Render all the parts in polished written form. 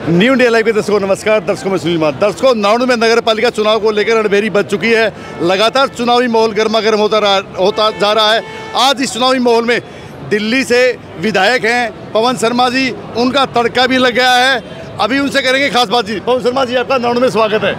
New India live के दर्शकों नमस्कार। दर्शकों में सुनील मार। दर्शकों, नारनौंद में नगर पालिका चुनाव को लेकर रणभेरी बज चुकी है। लगातार चुनावी माहौल गर्मा गर्म होता जा रहा है। आज इस चुनावी माहौल में दिल्ली से विधायक हैं पवन शर्मा जी, उनका तड़का भी लग गया है। अभी उनसे करेंगे खास बातचीत। पवन शर्मा जी, आपका नारनौंद में स्वागत है।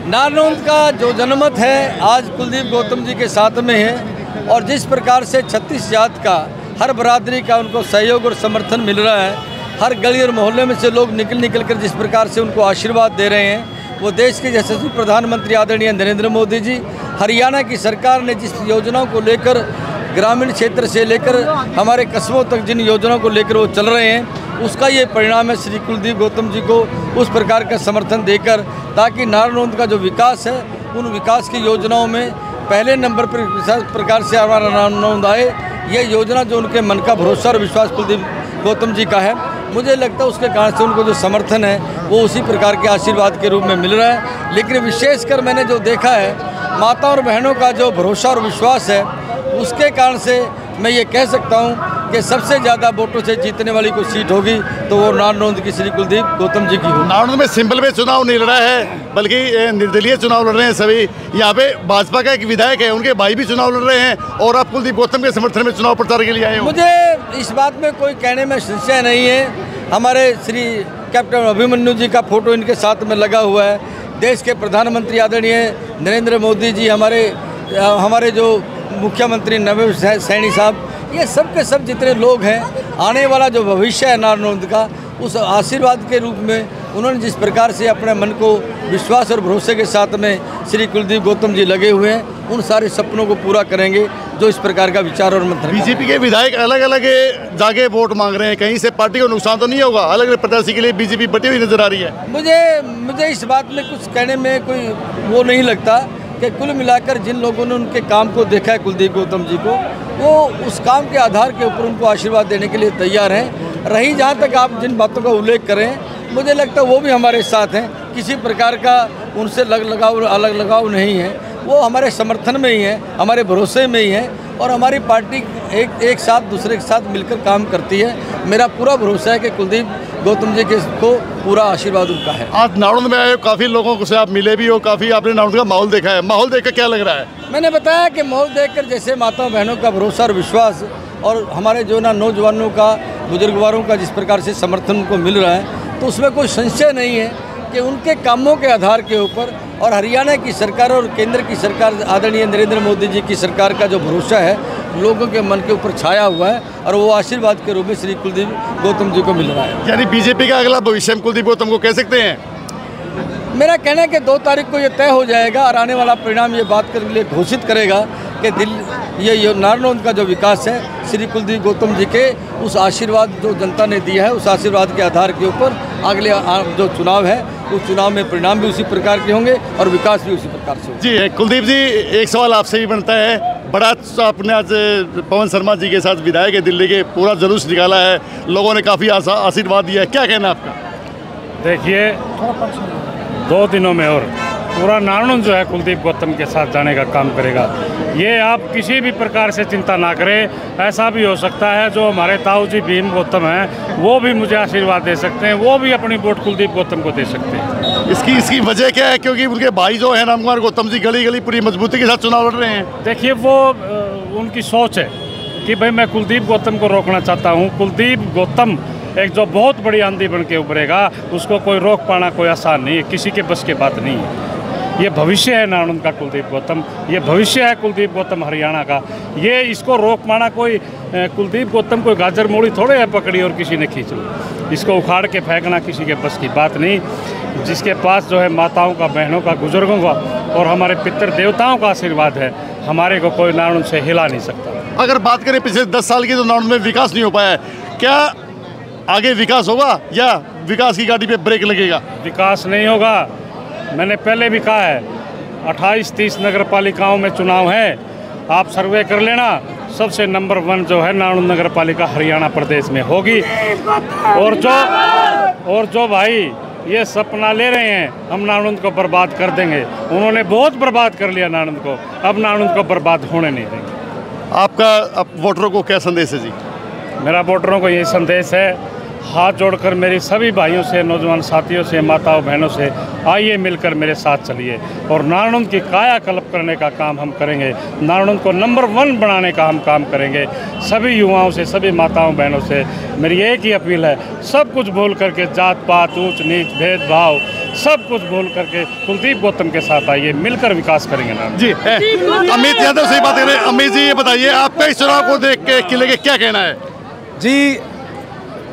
नारनौंद का जो जनमत है आज कुलदीप गौतम जी के साथ में है और जिस प्रकार से 36 जात का हर बरादरी का उनको सहयोग और समर्थन मिल रहा है, हर गली और मोहल्ले में से लोग निकल कर जिस प्रकार से उनको आशीर्वाद दे रहे हैं, वो देश के यशस्वी प्रधानमंत्री आदरणीय नरेंद्र मोदी जी, हरियाणा की सरकार ने जिस योजनाओं को लेकर ग्रामीण क्षेत्र से लेकर हमारे कस्बों तक जिन योजनाओं को लेकर वो चल रहे हैं, उसका ये परिणाम है श्री कुलदीप गौतम जी को उस प्रकार का समर्थन देकर, ताकि नारनौंद का जो विकास है उन विकास की योजनाओं में पहले नंबर पर विशेष प्रकार से हमारा नारनौंद आए। ये योजना जो उनके मन का भरोसा और विश्वास कुलदीप गौतम जी का है, मुझे लगता है उसके कारण से उनको जो समर्थन है वो उसी प्रकार के आशीर्वाद के रूप में मिल रहा है। लेकिन विशेषकर मैंने जो देखा है, माता और बहनों का जो भरोसा और विश्वास है, उसके कारण से मैं ये कह सकता हूँ कि सबसे ज़्यादा वोटों से जीतने वाली कोई सीट होगी तो वो नारनौंद की श्री कुलदीप गौतम जी की हो। नारनौंद में सिंपल में चुनाव नहीं लड़ा है, बल्कि निर्दलीय चुनाव लड़ रहे हैं सभी। यहाँ पे भाजपा का एक विधायक है, उनके भाई भी चुनाव लड़ रहे हैं और आप कुलदीप गौतम के समर्थन में चुनाव प्रचार के लिए आए हो। मुझे इस बात में कोई कहने में संशय नहीं है। हमारे श्री कैप्टन अभिमन्यु जी का फोटो इनके साथ में लगा हुआ है। देश के प्रधानमंत्री आदरणीय नरेंद्र मोदी जी, हमारे जो मुख्यमंत्री नवाब सैनी साहब, ये सब के सब जितने लोग हैं, आने वाला जो भविष्य है नारनौंद का, उस आशीर्वाद के रूप में उन्होंने जिस प्रकार से अपने मन को विश्वास और भरोसे के साथ में श्री कुलदीप गौतम जी लगे हुए हैं, उन सारे सपनों को पूरा करेंगे जो इस प्रकार का विचार और मंत्र। बीजेपी के विधायक अलग अलग जाके वोट मांग रहे हैं, कहीं से पार्टी को नुकसान तो नहीं होगा? अलग अलग प्रत्याशी के लिए बीजेपी बटी हुई नजर आ रही है। मुझे इस बात में कुछ कहने में कोई वो नहीं लगता कि कुल मिलाकर जिन लोगों ने उनके काम को देखा है कुलदीप गौतम जी को, वो उस काम के आधार के ऊपर उनको आशीर्वाद देने के लिए तैयार हैं। रही जहाँ तक आप जिन बातों का उल्लेख करें, मुझे लगता है वो भी हमारे साथ हैं। किसी प्रकार का उनसे अलग लगाव नहीं है। वो हमारे समर्थन में ही है, हमारे भरोसे में ही है और हमारी पार्टी एक साथ दूसरे के साथ मिलकर काम करती है। मेरा पूरा भरोसा है कि कुलदीप गौतम जी के को पूरा आशीर्वाद उनका है। आज नारनौंद में आए, काफ़ी लोगों से आप मिले भी हो, काफ़ी आपने नारनौंद का माहौल देखा है। माहौल देखकर क्या लग रहा है? मैंने बताया कि माहौल देखकर जैसे माताओं बहनों का भरोसा और विश्वास और हमारे जो नौजवानों का, बुजुर्गवारों का जिस प्रकार से समर्थन उनको मिल रहा है, तो उसमें कोई संशय नहीं है कि उनके कामों के आधार के ऊपर और हरियाणा की सरकार और केंद्र की सरकार आदरणीय नरेंद्र मोदी जी की सरकार का जो भरोसा है लोगों के मन के ऊपर छाया हुआ है और वो आशीर्वाद के रूप में श्री कुलदीप गौतम जी को मिल रहा है। यानी बीजेपी का अगला भविष्य हम कुलदीप गौतम को कह सकते हैं? मेरा कहना है कि 2 तारीख को ये तय हो जाएगा और आने वाला परिणाम ये बात के लिए घोषित करेगा कि ये नारनौंद का जो विकास है श्री कुलदीप गौतम जी के उस आशीर्वाद जो जनता ने दिया है, उस आशीर्वाद के आधार के ऊपर अगले जो चुनाव है उस चुनाव में परिणाम भी उसी प्रकार के होंगे और विकास भी उसी प्रकार से होगा। जी कुलदीप जी, एक सवाल आपसे भी बनता है। बड़ा आपने आज पवन शर्मा जी के साथ विधायक है दिल्ली के, पूरा जुलूस निकाला है, लोगों ने काफ़ी आशीर्वाद दिया है, क्या कहना आपका? देखिए, 2 दिनों में और पूरा नारनौंद जो है कुलदीप गौतम के साथ जाने का काम करेगा। ये आप किसी भी प्रकार से चिंता ना करें। ऐसा भी हो सकता है जो हमारे ताऊ जी भीम गौतम हैं, वो भी मुझे आशीर्वाद दे सकते हैं, वो भी अपनी वोट कुलदीप गौतम को दे सकते हैं। इसकी वजह क्या है? क्योंकि उनके भाई जो है रामकुमार गौतम जी गली गली पूरी मजबूती के साथ चुनाव लड़ रहे हैं। देखिए, वो उनकी सोच है कि भाई मैं कुलदीप गौतम को रोकना चाहता हूँ। कुलदीप गौतम एक जो बहुत बड़ी आंधी बन के उभरेगा, उसको कोई रोक पाना कोई आसान नहीं है, किसी के बस की बात नहीं है। ये भविष्य है नारनौंद का कुलदीप गौतम, ये भविष्य है कुलदीप गौतम हरियाणा का। ये इसको रोक पाना कोई कुलदीप गौतम कोई गाजर मूड़ी थोड़े है पकड़ी और किसी ने खींच ली। इसको उखाड़ के फेंकना किसी के बस की बात नहीं। जिसके पास जो है माताओं का, बहनों का, बुजुर्गों का और हमारे पितृ देवताओं का आशीर्वाद है, हमारे को कोई नारनौंद से हिला नहीं सकता। अगर बात करें पिछले 10 साल की, तो नारनौंद में विकास नहीं हो पाया है। क्या आगे विकास होगा या विकास की गाड़ी पे ब्रेक लगेगा? विकास नहीं होगा। मैंने पहले भी कहा है, 28-30 नगर पालिकाओं में चुनाव है, आप सर्वे कर लेना, सबसे नंबर 1 जो है नारनौंद नगर पालिका हरियाणा प्रदेश में होगी। और जो भाई ये सपना ले रहे हैं हम नारनौंद को बर्बाद कर देंगे, उन्होंने बहुत बर्बाद कर लिया नारनौंद को, अब नारनौंद को बर्बाद होने नहीं देंगे। आपका वोटरों को क्या संदेश है जी? मेरा वोटरों को ये संदेश है हाथ जोड़कर मेरी सभी भाइयों से, नौजवान साथियों से, माताओं बहनों से, आइए मिलकर मेरे साथ चलिए और नारायण की कायाकल्प करने का काम हम करेंगे। नारायण को नंबर 1 बनाने का हम काम करेंगे। सभी युवाओं से, सभी माताओं बहनों से मेरी एक ही अपील है, सब कुछ भूल करके, जात पात, ऊंच नीच, भेदभाव सब कुछ भूल करके कुलदीप गौतम के साथ आइए, मिलकर विकास करेंगे ना जी। अमित यादव से बात करें। अमित जी, ये बताइए आपका इस चुनाव को देख के किले के क्या कहना है? जी,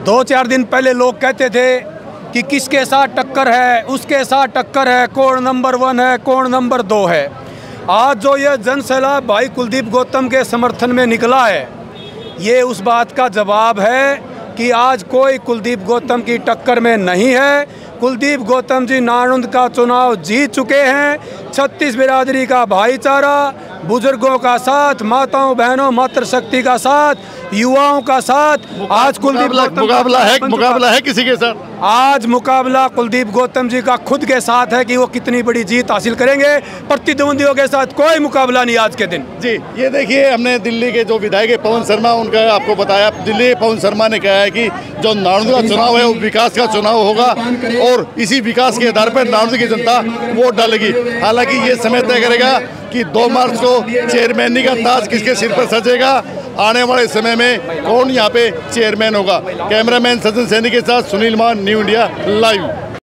2-4 दिन पहले लोग कहते थे कि किसके साथ टक्कर है, उसके साथ टक्कर है, कौन नंबर 1 है, कौन नंबर 2 है। आज जो ये जनसैलाब भाई कुलदीप गौतम के समर्थन में निकला है, ये उस बात का जवाब है कि आज कोई कुलदीप गौतम की टक्कर में नहीं है। कुलदीप गौतम जी नारायण का चुनाव जीत चुके हैं। 36 बिरादरी का भाईचारा, बुजुर्गों का साथ, माताओं बहनों मातृशक्ति का साथ, युवाओं का साथ, आज कुलदीप मुकाबला है किसी के साथ? आज मुकाबला कुलदीप गौतम जी का खुद के साथ है कि वो कितनी बड़ी जीत हासिल करेंगे। प्रतिद्वंदियों के साथ कोई मुकाबला नहीं आज के दिन। जी, ये देखिए, हमने दिल्ली के जो विधायक है पवन शर्मा, उनका आपको बताया। दिल्ली पवन शर्मा ने कहा है कि जो नारायण का चुनाव है वो विकास का चुनाव होगा और इसी विकास के आधार पर नारायण की जनता वोट डालेगी। हालांकि ये समय तय करेगा कि 2 मार्च को चेयरमैनी का ताज किसके सिर पर सजेगा। आने वाले समय में कौन यहाँ पे चेयरमैन होगा। कैमरामैन सचिन सैनी के साथ सुनील मान, न्यू इंडिया लाइव।